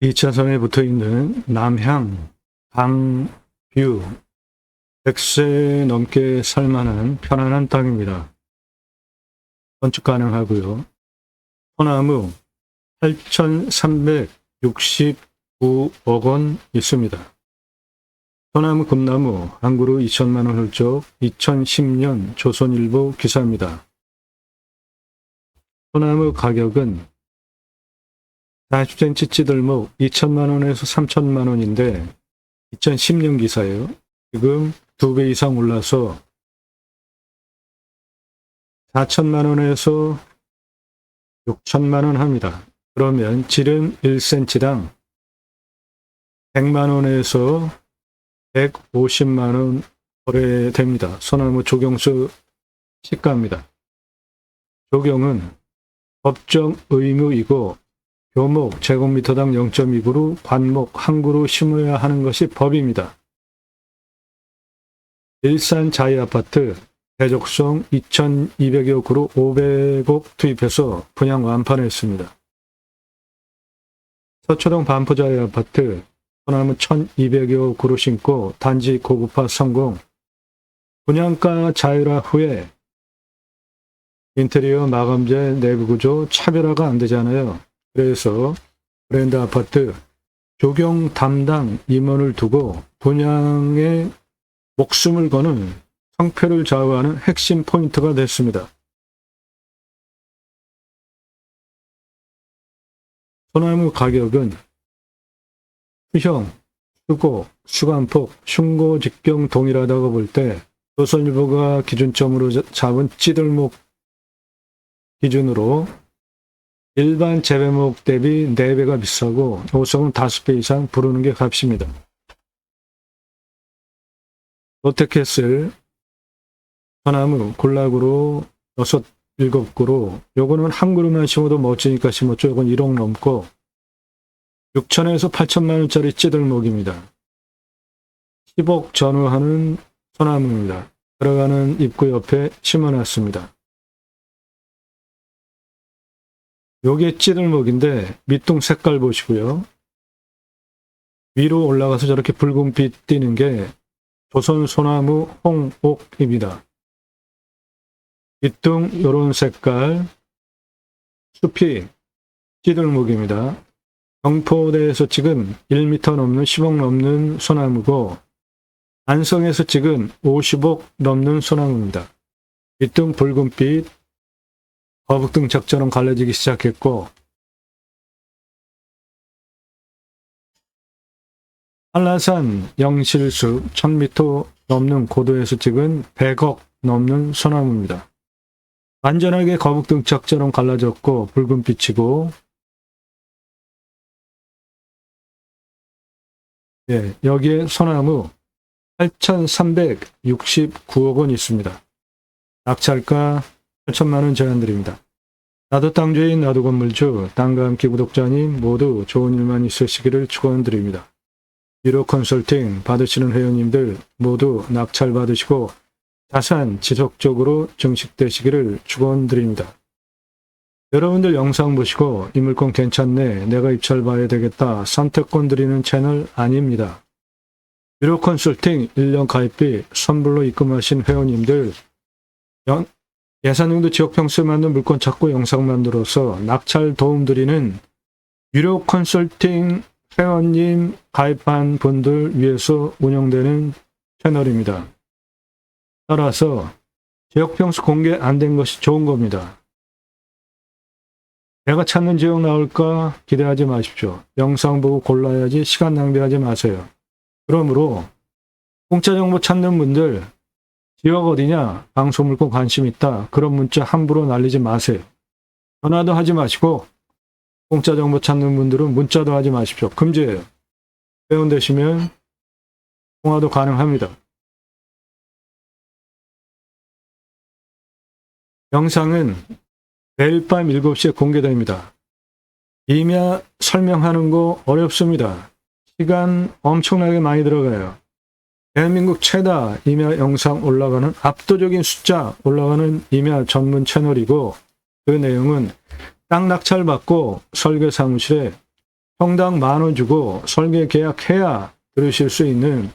2차선에 붙어있는 남향, 강뷰, 100세 넘게 살만한 편안한 땅입니다. 건축 가능하고요. 소나무 8,369억 원 있습니다. 소나무 금나무 한 그루 2천만 원 훌쩍 2010년 조선일보 기사입니다. 소나무 가격은 40cm 찌들목 2천만 원에서 3천만 원인데 2010년 기사예요. 지금 2배 이상 올라서 4천만 원에서 6천만 원 합니다. 그러면 지름 1cm당 100만 원에서 150만 원 거래됩니다. 소나무 조경수 시가입니다. 조경은 법정 의무이고 교목 제곱미터당 0.2그루, 관목 한 그루 심어야 하는 것이 법입니다. 일산 자이아파트 대적성 2,200여 그루 500억 투입해서 분양 완판했습니다. 서초동 반포자이아파트 소나무 1,200여 그루 심고 단지 고급화 성공. 분양가 자율화 후에 인테리어 마감재 내부 구조 차별화가 안 되잖아요. 그래서 브랜드 아파트 조경 담당 임원을 두고 분양에 목숨을 거는 성패를 좌우하는 핵심 포인트가 됐습니다. 소나무 가격은 수형, 수고, 수간폭, 흉고 직경 동일하다고 볼 때 조선일보가 기준점으로 잡은 찌들목 기준으로 일반 재배목 대비 4배가 비싸고 오성은 5배 이상 부르는 게 값입니다. 롯데캐슬 소나무 군락으로 6, 7그루 요거는 한 그루만 심어도 멋지니까 심었죠. 요건 1억 넘고 6천에서 8천만 원짜리 찌들목입니다. 10억 전후하는 소나무입니다. 들어가는 입구 옆에 심어놨습니다. 요게 찌들목인데 밑둥 색깔 보시고요. 위로 올라가서 저렇게 붉은빛 띄는 게 조선 소나무 홍옥입니다. 밑둥 요런 색깔 숲이 찌들목입니다. 경포대에서 찍은 1m 넘는 10억 넘는 소나무고 안성에서 찍은 50억 넘는 소나무입니다. 밑둥 붉은빛 거북등 적처럼 갈라지기 시작했고 한라산 영실숲 1000m 넘는 고도에서 찍은 100억 넘는 소나무입니다. 완전하게 거북등 적처럼 갈라졌고 붉은빛이고 여기에 소나무 8,369억 원 있습니다. 낙찰가 8천만 원 제한드립니다. 나도 땅주인 나도 건물주 땅과 함께 구독자님 모두 좋은 일만 있으시기를 축원드립니다. 유료 컨설팅 받으시는 회원님들 모두 낙찰 받으시고 자산 지속적으로 증식되시기를 축원드립니다. 여러분들 영상 보시고 이 물건 괜찮네 내가 입찰 봐야 되겠다 선택권 드리는 채널 아닙니다. 유료 컨설팅 1년 가입비 선불로 입금하신 회원님들 예산용도 지역평수에 맞는 물건 찾고 영상 만들어서 낙찰 도움 드리는 유료 컨설팅 회원님 가입한 분들 위해서 운영되는 채널입니다. 따라서 지역평수 공개 안 된 것이 좋은 겁니다. 내가 찾는 지역 나올까 기대하지 마십시오. 영상 보고 골라야지 시간 낭비하지 마세요. 그러므로 공짜 정보 찾는 분들 지역 어디냐? 방송물건 관심 있다. 그런 문자 함부로 날리지 마세요. 전화도 하지 마시고 공짜 정보 찾는 분들은 문자도 하지 마십시오. 금지예요. 회원 되시면 통화도 가능합니다. 영상은 매일 밤 7시에 공개됩니다. 임야 설명하는 거 어렵습니다. 시간 엄청나게 많이 들어가요. 대한민국 최다 임야 영상 올라가는 압도적인 숫자 올라가는 임야 전문 채널이고 그 내용은 땅 낙찰 받고 설계 사무실에 평당 10,000원 주고 설계 계약해야 들으실 수 있는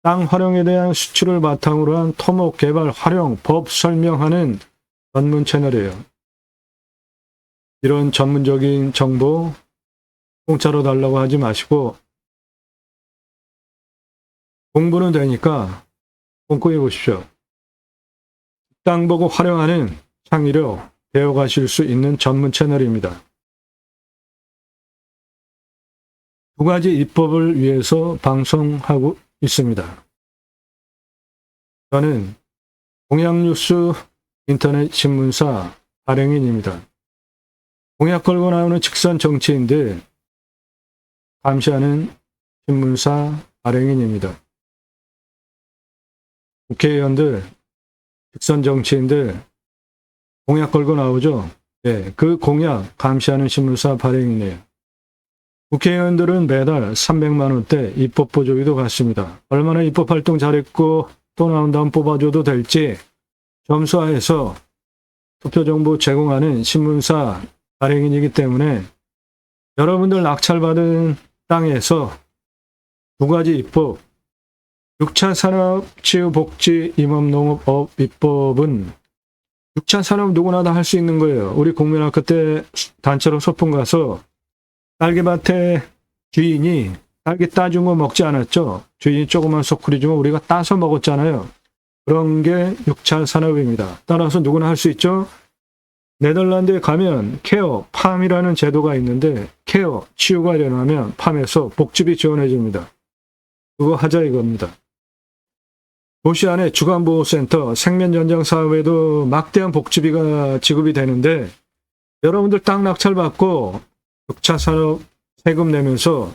땅 활용에 대한 수출을 바탕으로 한 토목 개발 활용 법 설명하는 전문 채널이에요. 이런 전문적인 정보 공짜로 달라고 하지 마시고 공부는 되니까 꼼꼼히 보십시오. 땅 보고 활용하는 창의력 배워가실 수 있는 전문 채널입니다. 2가지 입법을 위해서 방송하고 있습니다. 저는 공약뉴스 인터넷 신문사 발행인입니다. 공약 걸고 나오는 직선 정치인들 감시하는 신문사 발행인입니다. 국회의원들, 직선 정치인들 공약 걸고 나오죠? 네, 그 공약 감시하는 신문사 발행이네요. 국회의원들은 매달 300만 원대 입법 보조비도 받습니다. 얼마나 입법 활동 잘했고 또 나온 다음 뽑아줘도 될지 점수화해서 투표 정보 제공하는 신문사 발행인이기 때문에 여러분들 낙찰받은 땅에서 2가지 입법, 6차 산업치유복지임업농업업 입법은 6차 산업 누구나 다 할 수 있는 거예요. 우리 국민학교 때 단체로 소풍 가서 딸기밭에 주인이 딸기 따준 거 먹지 않았죠? 주인이 조그만 소쿠리 주면 우리가 따서 먹었잖아요. 그런 게 6차 산업입니다. 따라서 누구나 할 수 있죠? 네덜란드에 가면 케어, 팜이라는 제도가 있는데 케어, 치유가 일어나면 팜에서 복지비 지원해 줍니다. 그거 하자 이겁니다. 도시 안에 주간보호센터, 생면전장 사업에도 막대한 복지비가 지급이 되는데 여러분들 땅 낙찰받고 6차 산업 세금 내면서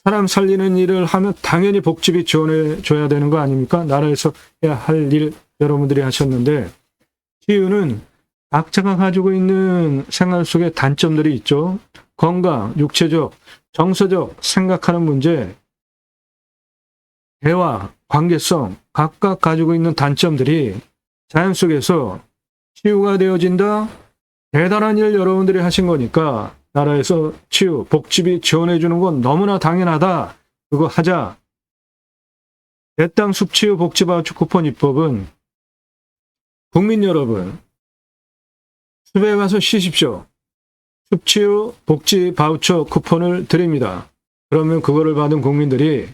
사람 살리는 일을 하면 당연히 복지비 지원해 줘야 되는 거 아닙니까? 나라에서 해야 할 일 여러분들이 하셨는데 치유는 각자가 가지고 있는 생활 속에 단점들이 있죠. 건강, 육체적, 정서적 생각하는 문제, 대화, 관계성 각각 가지고 있는 단점들이 자연 속에서 치유가 되어진다. 대단한 일 여러분들이 하신 거니까 나라에서 치유, 복지비 지원해 주는 건 너무나 당연하다. 그거 하자. 대땅 숲치유 복지바우처 쿠폰 입법은 국민 여러분 숲에 가서 쉬십시오. 숲치유 복지바우처 쿠폰을 드립니다. 그러면 그거를 받은 국민들이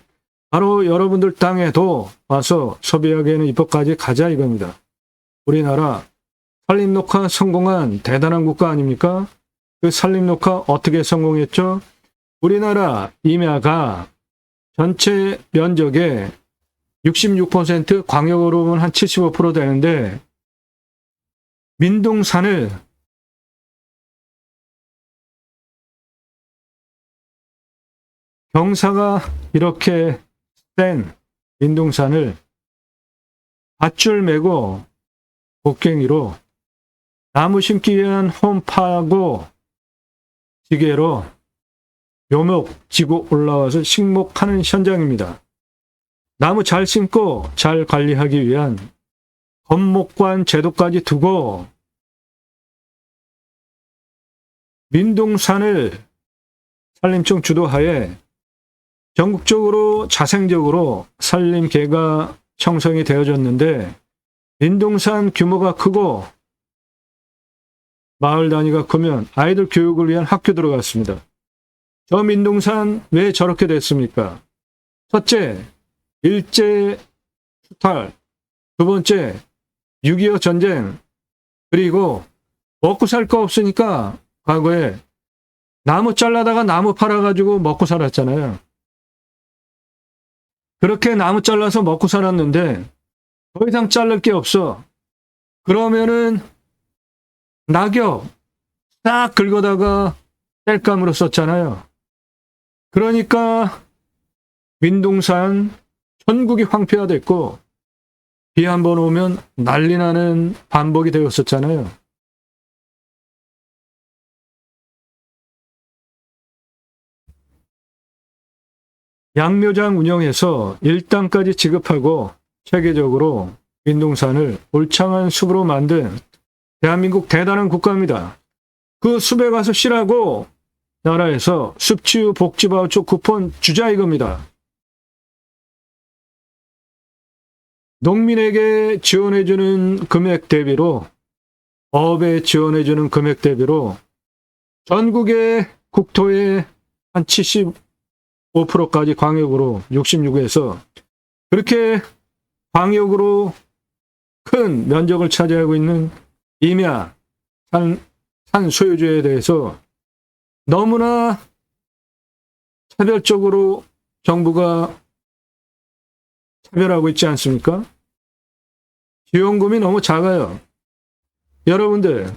바로 여러분들 땅에도 와서 소비하기에는 입법까지 가자 이겁니다. 우리나라 산림녹화 성공한 대단한 국가 아닙니까? 그 산림녹화 어떻게 성공했죠? 우리나라 임야가 전체 면적의 66% 광역으로 보면 한 75% 되는데 민둥산을 경사가 이렇게 센 민둥산을 밧줄 메고 곡괭이로 나무 심기 위한 홈 파고 지게로 묘목 지고 올라와서 식목하는 현장입니다. 나무 잘 심고 잘 관리하기 위한 건목관 제도까지 두고 민둥산을 산림청 주도하에 전국적으로 자생적으로 산림계가 형성이 되어졌는데 민둥산 규모가 크고 마을 단위가 크면 아이들 교육을 위한 학교 들어갔습니다. 저 민둥산 왜 저렇게 됐습니까? 첫째, 일제 수탈, 두 번째, 6.25 전쟁, 그리고 먹고 살 거 없으니까 과거에 나무 잘라다가 나무 팔아가지고 먹고 살았잖아요. 그렇게 나무 잘라서 먹고 살았는데 더 이상 자를 게 없어. 그러면은 낙엽 싹 긁어다가 땔감으로 썼잖아요. 그러니까 민둥산 전국이 황폐화됐고 비 한 번 오면 난리 나는 반복이 되었었잖아요. 양묘장 운영해서 일당까지 지급하고 체계적으로 민둥산을 울창한 숲으로 만든 대한민국 대단한 국가입니다. 그 숲에 가서 쉬라고 나라에서 습치유 복지바우처 쿠폰 주자 이겁니다. 농민에게 지원해주는 금액 대비로, 어업에 지원해주는 금액 대비로 전국의 국토의 한 75%까지 광역으로 66에서 그렇게 광역으로 큰 면적을 차지하고 있는 임야, 산 소유주에 대해서 너무나 차별적으로 정부가 차별하고 있지 않습니까? 지원금이 너무 작아요. 여러분들,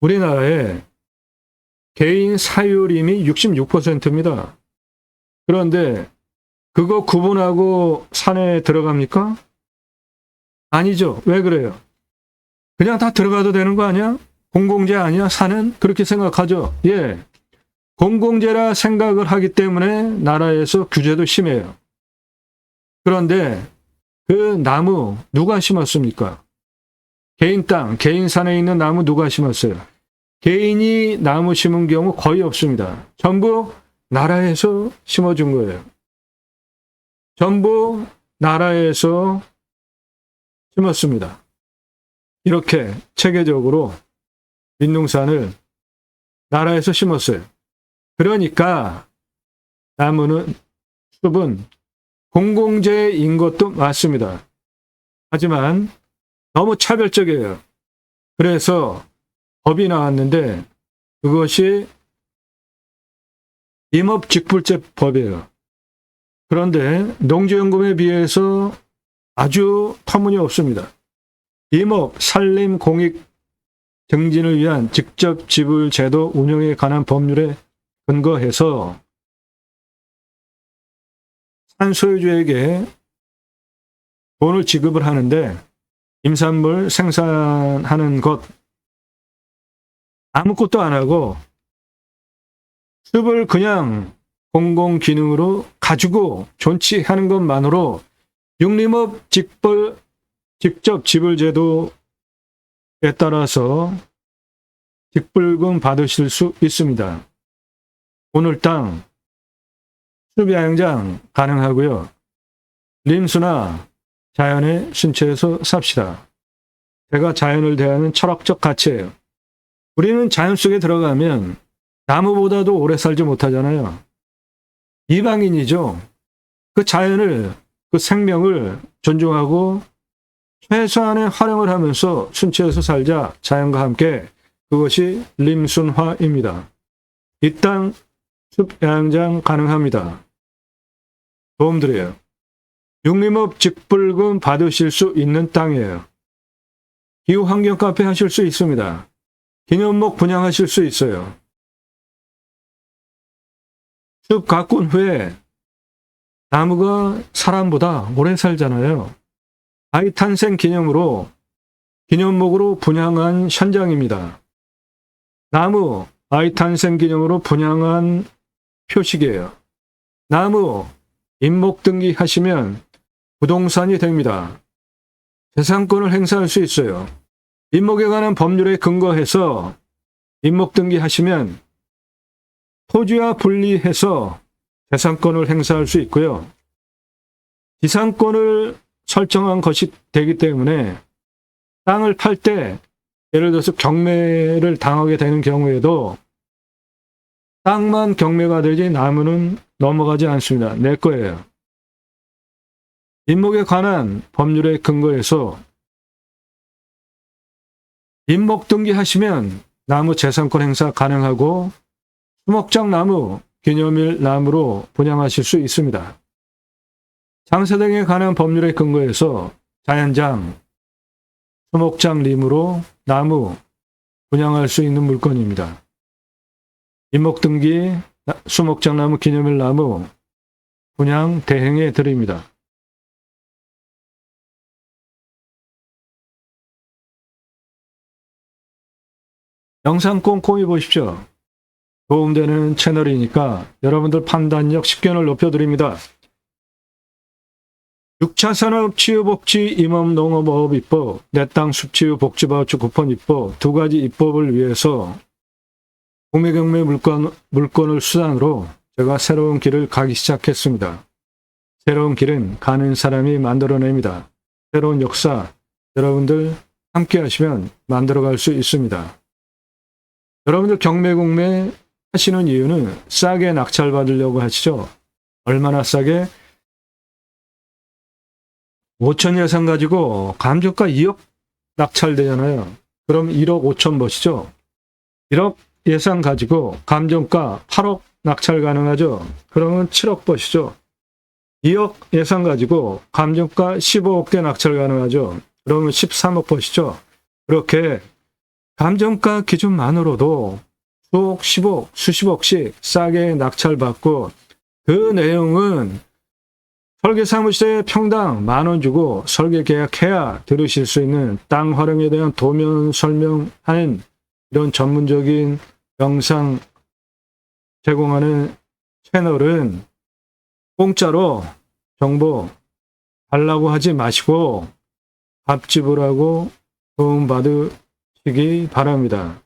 우리나라의 개인 사유림이 66%입니다. 그런데 그거 구분하고 산에 들어갑니까? 아니죠. 왜 그래요? 그냥 다 들어가도 되는 거 아니야? 공공재 아니야? 산은? 그렇게 생각하죠. 예. 공공재라 생각을 하기 때문에 나라에서 규제도 심해요. 그런데 그 나무 누가 심었습니까? 개인 땅, 개인 산에 있는 나무 누가 심었어요? 개인이 나무 심은 경우 거의 없습니다. 전부 나라에서 심어준 거예요. 전부 나라에서 심었습니다. 이렇게 체계적으로 민농산을 나라에서 심었어요. 그러니까 나무는, 숲은 공공재인 것도 맞습니다. 하지만 너무 차별적이에요. 그래서 법이 나왔는데 그것이 임업직불제법이에요. 그런데 농지연금에 비해서 아주 터무니없습니다. 임업, 산림, 공익 증진을 위한 직접 지불 제도 운영에 관한 법률에 근거해서 산 소유주에게 돈을 지급을 하는데 임산물 생산하는 것 아무것도 안 하고 숲을 그냥 공공기능으로 가지고 존치하는 것만으로 육림업 직접 지불 제도에 따라서 직불금 받으실 수 있습니다. 오늘 땅 숲야영장 가능하고요. 림수나 자연에 순채해서 삽시다. 제가 자연을 대하는 철학적 가치예요. 우리는 자연 속에 들어가면 나무보다도 오래 살지 못하잖아요. 이방인이죠. 그 자연을, 그 생명을 존중하고 최소한의 활용을 하면서 순치해서 살자. 자연과 함께. 그것이 림순화입니다. 이 땅 숲야영장 가능합니다. 도움드려요. 육림업 직불금 받으실 수 있는 땅이에요. 기후환경 카페 하실 수 있습니다. 기념목 분양하실 수 있어요. 숲 가꾼 후에 나무가 사람보다 오래 살잖아요. 아이 탄생 기념으로 기념목으로 분양한 현장입니다. 나무 아이 탄생 기념으로 분양한 표식이에요. 나무 임목 등기 하시면 부동산이 됩니다. 재산권을 행사할 수 있어요. 임목에 관한 법률에 근거해서 임목 등기 하시면 토지와 분리해서 재산권을 행사할 수 있고요. 지상권을 설정한 것이 되기 때문에 땅을 팔 때 예를 들어서 경매를 당하게 되는 경우에도 땅만 경매가 되지 나무는 넘어가지 않습니다. 내 거예요. 임목에 관한 법률에 근거해서 임목 등기하시면 나무 재산권 행사 가능하고 수목장 나무, 기념일 나무로 분양하실 수 있습니다. 장사 등에 관한 법률에 근거해서 자연장, 수목장 림으로 나무 분양할 수 있는 물건입니다. 임목 등기, 수목장 나무, 기념일 나무 분양 대행해 드립니다. 영상 꼼꼼히 보십시오. 도움되는 채널이니까 여러분들 판단력, 식견을 높여드립니다. 6차 산업치유복지 임업농업어업입법, 내 땅 숲치유 복지바우처 쿠폰 입법 두 가지 입법을 위해서 공매경매 물건을 수단으로 제가 새로운 길을 가기 시작했습니다. 새로운 길은 가는 사람이 만들어냅니다. 새로운 역사, 여러분들 함께 하시면 만들어갈 수 있습니다. 여러분들 경매 공매 하시는 이유는 싸게 낙찰받으려고 하시죠? 얼마나 싸게? 5천 예산 가지고 감정가 2억 낙찰되잖아요. 그럼 1억 5천 버시죠? 1억 예산 가지고 감정가 8억 낙찰 가능하죠? 그러면 7억 버시죠? 2억 예산 가지고 감정가 15억대 낙찰 가능하죠? 그러면 13억 버시죠? 그렇게 감정가 기준만으로도 수억, 10억, 수십억씩 싸게 낙찰받고 그 내용은 설계사무실에 평당 10,000원 주고 설계 계약해야 들으실 수 있는 땅 활용에 대한 도면 설명하는 이런 전문적인 영상 제공하는 채널은 공짜로 정보 달라고 하지 마시고 밥 지불하고 도움받으시기 바랍니다.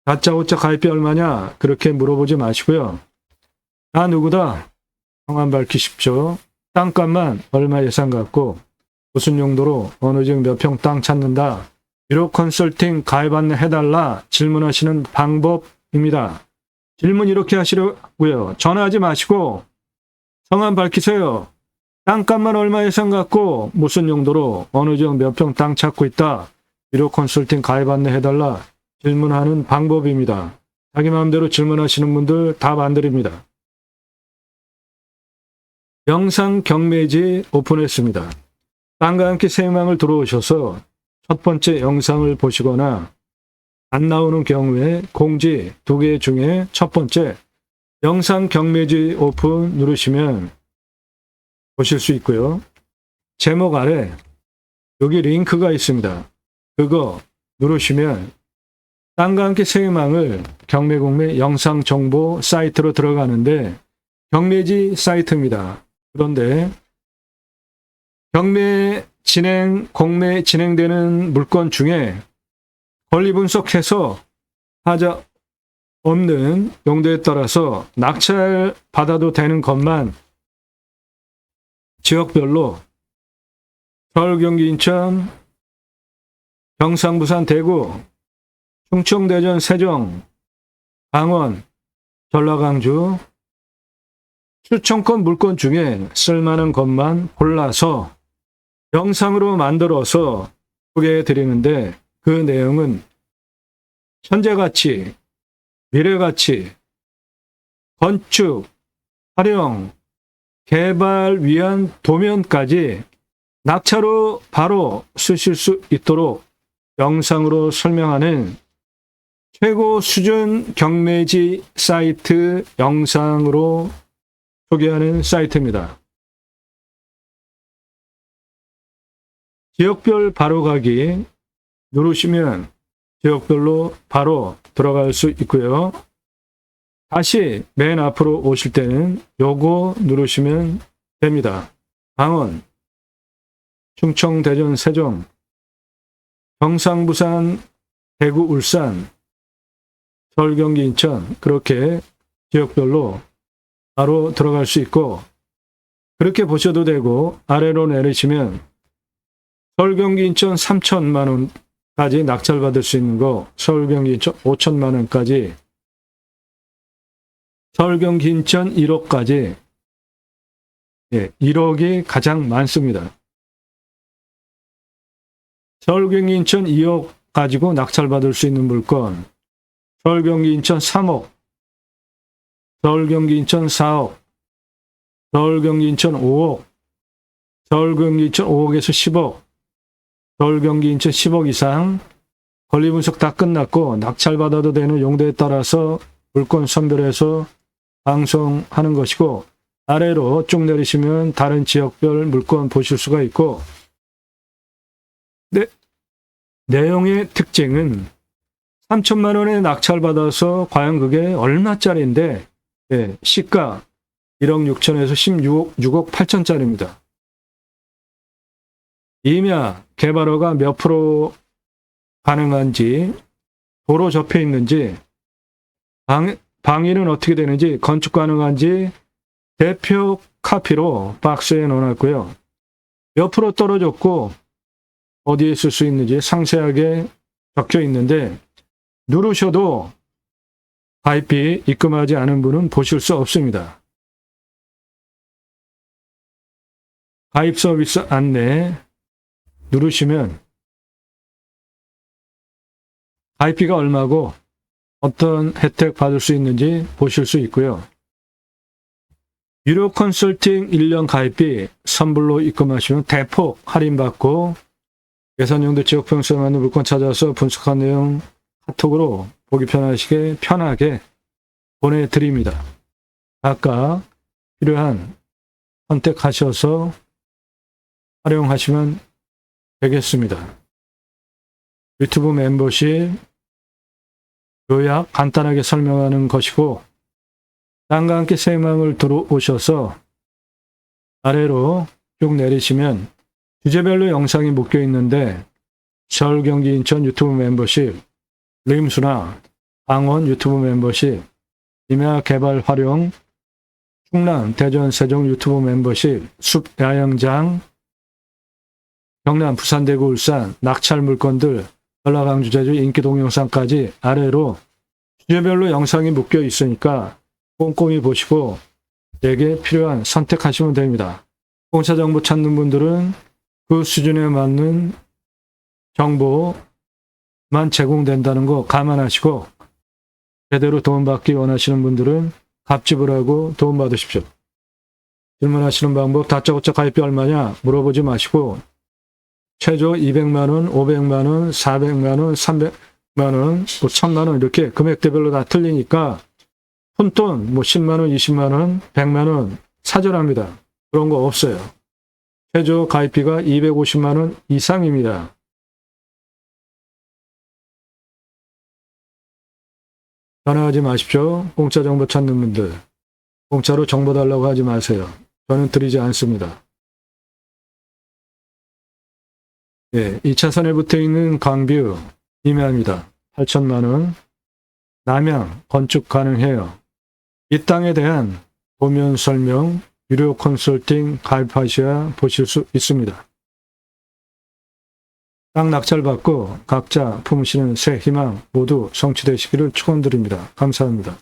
다짜고짜 가입비 얼마냐 그렇게 물어보지 마시고요. 나 누구다 성함 밝히십시오. 땅값만 얼마 예산 갖고 무슨 용도로 어느 지역 몇 평 땅 찾는다. 1호 컨설팅 가입 안내 해달라 질문하시는 방법입니다. 질문 이렇게 하시려고요. 전화하지 마시고 성함 밝히세요. 땅값만 얼마 예산 갖고 무슨 용도로 어느 지역 몇 평 땅 찾고 있다. 1호 컨설팅 가입 안내 해달라 질문하는 방법입니다. 자기 마음대로 질문하시는 분들 답 안 드립니다. 영상 경매지 오픈했습니다. 땅과 함께 새망을 들어오셔서 첫 번째 영상을 보시거나 안 나오는 경우에 공지 2개 중에 첫 번째 영상 경매지 오픈 누르시면 보실 수 있고요. 제목 아래 여기 링크가 있습니다. 그거 누르시면 땅과 함께 새망을 경매공매 영상 정보 사이트로 들어가는데 경매지 사이트입니다. 그런데 경매 공매 진행되는 물건 중에 권리 분석해서 하자 없는 용도에 따라서 낙찰 받아도 되는 것만 지역별로 서울, 경기, 인천, 경상, 부산, 대구, 충청, 대전, 세종, 강원, 전라강주 추천권 물건 중에 쓸만한 것만 골라서 영상으로 만들어서 소개해 드리는데 그 내용은 현재가치, 미래가치, 건축, 활용, 개발 위한 도면까지 낙찰로 바로 쓰실 수 있도록 영상으로 설명하는 최고 수준 경매지 사이트 영상으로 소개하는 사이트입니다. 지역별 바로가기 누르시면 지역별로 바로 들어갈 수 있고요. 다시 맨 앞으로 오실 때는 요거 누르시면 됩니다. 강원, 충청, 대전, 세종, 경상, 부산, 대구, 울산, 서울, 경기, 인천 그렇게 지역별로 바로 들어갈 수 있고 그렇게 보셔도 되고 아래로 내리시면 서울, 경기, 인천 3천만 원까지 낙찰받을 수 있는 거 서울, 경기, 인천 5천만 원까지 서울, 경기, 인천 1억까지 1억이 가장 많습니다. 서울, 경기, 인천 2억 가지고 낙찰받을 수 있는 물건 서울, 경기, 인천 3억 서울, 경기, 인천 4억 서울, 경기, 인천 5억 서울, 경기, 인천 5억에서 10억 서울, 경기, 인천 10억 이상 권리 분석 다 끝났고 낙찰받아도 되는 용도에 따라서 물건 선별해서 방송하는 것이고 아래로 쭉 내리시면 다른 지역별 물건 보실 수가 있고 내용의 특징은 3천만 원에 낙찰받아서 과연 그게 얼마짜리인데 시가 1억 6천에서 16억 8천짜리입니다. 임야 개발허가 몇 프로 가능한지 도로 접해 있는지 방위는 어떻게 되는지, 건축 가능한지 대표 카피로 박스에 넣어놨고요. 옆으로 떨어졌고 어디에 쓸 수 있는지 상세하게 적혀 있는데 누르셔도 가입비 입금하지 않은 분은 보실 수 없습니다. 가입 서비스 안내 누르시면 가입비가 얼마고 어떤 혜택 받을 수 있는지 보실 수 있고요. 유료 컨설팅 1년 가입비 선불로 입금하시면 대폭 할인받고 예산용도 지역 평수에 맞는 물건 찾아서 분석한 내용 카톡으로 보기 편하시게 편하게 보내드립니다. 각각 필요한 선택하셔서 활용하시면 되겠습니다. 유튜브 멤버십 요약 간단하게 설명하는 것이고 땅과 함께 새마음을 들어오셔서 아래로 쭉 내리시면 주제별로 영상이 묶여 있는데 서울, 경기, 인천 유튜브 멤버십, 림수나 강원 유튜브 멤버십, 임야 개발 활용, 충남, 대전, 세종 유튜브 멤버십, 숲 야영장, 경남, 부산, 대구, 울산, 낙찰 물건들, 전라강주, 제주 인기 동영상까지 아래로 주제별로 영상이 묶여 있으니까 꼼꼼히 보시고 내게 필요한 선택하시면 됩니다. 공사 정보 찾는 분들은 그 수준에 맞는 정보만 제공된다는 거 감안하시고 제대로 도움받기 원하시는 분들은 갑집을 하고 도움받으십시오. 질문하시는 방법 다짜고짜 가입비 얼마냐 물어보지 마시고 최저 200만원, 500만원, 400만원, 300만원, 1000만원 이렇게 금액대별로 다 틀리니까 푼돈 10만원, 20만원, 100만원 사절합니다. 그런 거 없어요. 최저 가입비가 250만원 이상입니다. 전화하지 마십시오. 공짜 정보 찾는 분들. 공짜로 정보 달라고 하지 마세요. 저는 드리지 않습니다. 예, 2차선에 붙어있는 강뷰 임야입니다. 8천만원. 남양 건축 가능해요. 이 땅에 대한 도면 설명, 유료 컨설팅 가입하셔야 보실 수 있습니다. 땅 낙찰받고 각자 품으시는 새 희망 모두 성취되시기를 축원드립니다. 감사합니다.